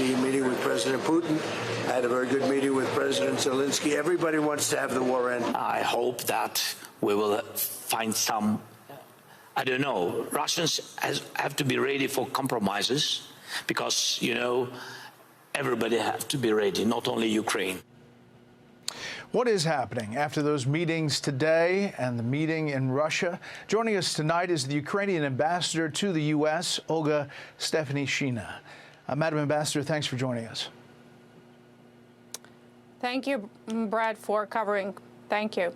the meeting with President Putin. I had a very good meeting with President Zelensky. Everybody wants to have the war end. I hope that we will find some, I don't know, Russians have to be ready for compromises because, you know, everybody has to be ready, not only Ukraine. What is happening after those meetings today and the meeting in Russia? Joining us tonight is the Ukrainian ambassador to the U.S., Olga Stefanishyna. Madam Ambassador, thanks for joining us. Thank you, Brad, for covering. Thank you.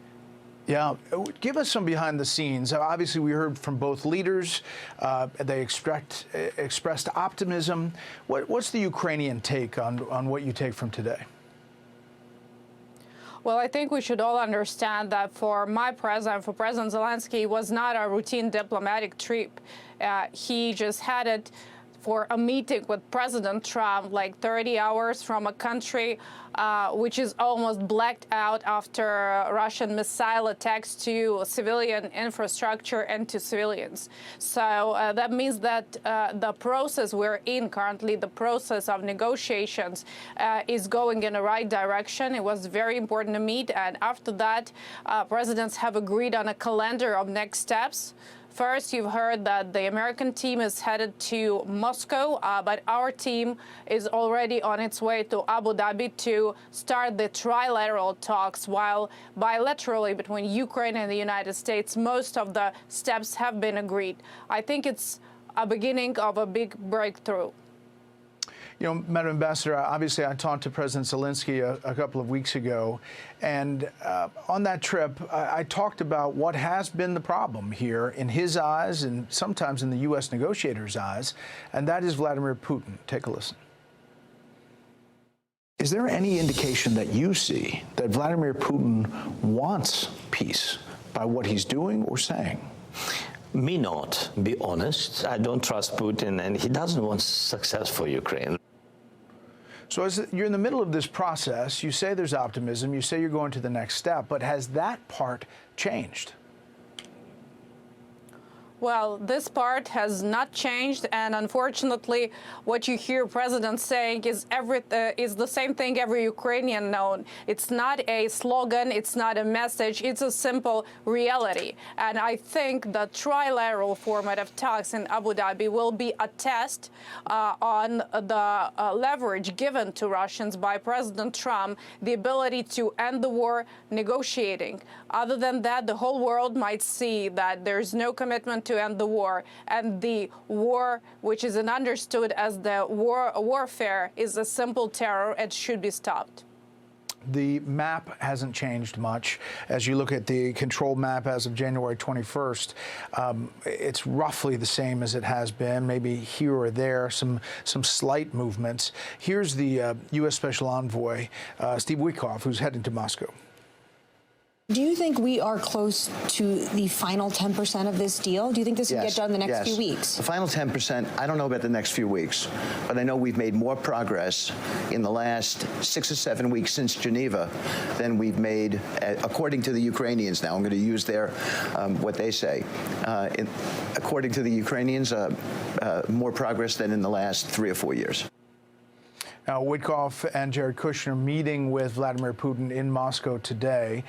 Yeah, give us some behind the scenes. Obviously, we heard from both leaders. They expressed optimism. What's the Ukrainian take on what you take from today? Well, I think we should all understand that for my president, for President Zelensky, it was not a routine diplomatic trip. He just had it for a meeting with President Trump, like 30 hours from a country which is almost blacked out after Russian missile attacks to civilian infrastructure and to civilians. So that means that the process we're in currently, the process of negotiations, is going in the right direction. It was very important to meet, and after that, presidents have agreed on a calendar of next steps. First, you've heard that the American team is headed to Moscow, but our team is already on its way to Abu Dhabi to start the trilateral talks, while bilaterally between Ukraine and the United States, most of the steps have been agreed. I think it's a beginning of a big breakthrough. You know, Madam Ambassador, obviously I talked to President Zelensky a couple of weeks ago, and on that trip, I talked about what has been the problem here in his eyes and sometimes in the U.S. negotiators' eyes, and that is Vladimir Putin. Take a listen. Is there any indication that you see that Vladimir Putin wants peace by what he's doing or saying? Me not, be honest. I don't trust Putin, and he doesn't want success for Ukraine. So as you're in the middle of this process, you say there's optimism, you say you're going to the next step, but has that part changed? Well, this part has not changed, and unfortunately, what you hear President saying is the same thing every Ukrainian knows. It's not a slogan, it's not a message, it's a simple reality. And I think the trilateral format of talks in Abu Dhabi will be a test on the leverage given to Russians by President Trump, the ability to end the war negotiating. Other than that, the whole world might see that there's no commitment to end the war, and the war, which is understood as the warfare, is a simple terror and should be stopped. The map hasn't changed much. As you look at the control map as of January 21st, it's roughly the same as it has been, maybe here or there, some slight movements. Here's the U.S. Special Envoy, Steve Witkoff, who's heading to Moscow. Do you think we are close to the final 10% of this deal? Do you think this will get done in the next few weeks? The final 10%, I don't know about the next few weeks, but I know we've made more progress in the last 6 or 7 weeks since Geneva than we've made, according to the Ukrainians now. I'm going to use their, what they say. According to the Ukrainians, more progress than in the last 3 or 4 years. Now, Witkoff and Jared Kushner meeting with Vladimir Putin in Moscow today.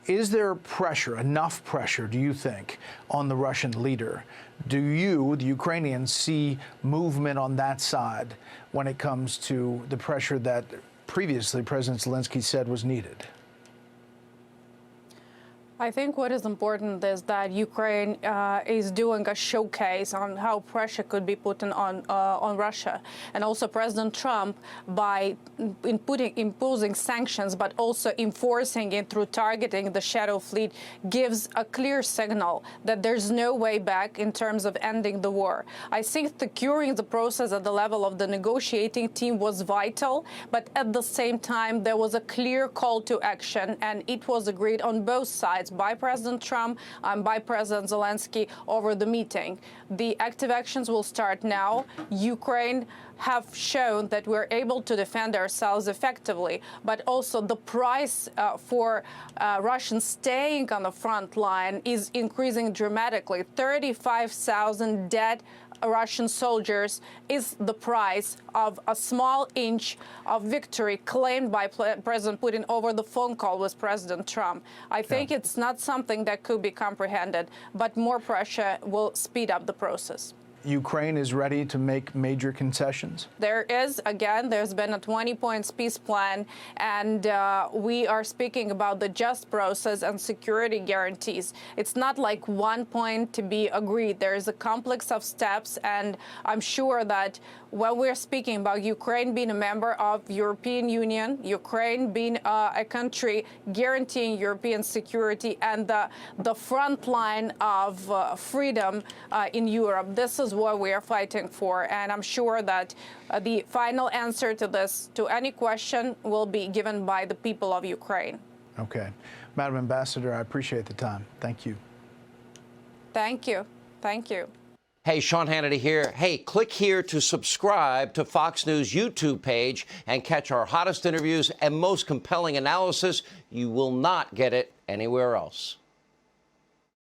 Is there pressure, enough pressure, do you think, on the Russian leader? Do you, the Ukrainians, see movement on that side when it comes to the pressure that previously President Zelensky said was needed? I think what is important is that Ukraine is doing a showcase on how pressure could be put on Russia, and also President Trump, by imposing sanctions, but also enforcing it through targeting the shadow fleet, gives a clear signal that there's no way back in terms of ending the war. I think securing the process at the level of the negotiating team was vital, but at the same time there was a clear call to action, and it was agreed on both sides by President Trump and by President Zelensky over the meeting. The active actions will start now. Ukraine have shown that we're able to defend ourselves effectively, but also the price for Russians staying on the front line is increasing dramatically. 35,000 dead Russian soldiers is the price of a small inch of victory claimed by President Putin over the phone call with President Trump. I think it's not something that could be comprehended, but more pressure will speed up the process. Ukraine is ready to make major concessions? There's been a 20-point peace plan, and we are speaking about the just process and security guarantees. It's not like one point to be agreed. There is a complex of steps, and I'm sure that when we're speaking about Ukraine being a member of European Union, Ukraine being a country guaranteeing European security and the front line of freedom in Europe, this is what we are fighting for. And I'm sure that the final answer to this, to any question, will be given by the people of Ukraine. Okay. Madam Ambassador, I appreciate the time. Thank you. Thank you. Thank you. Hey, Sean Hannity here. Hey, click here to subscribe to Fox News YouTube page and catch our hottest interviews and most compelling analysis. You will not get it anywhere else.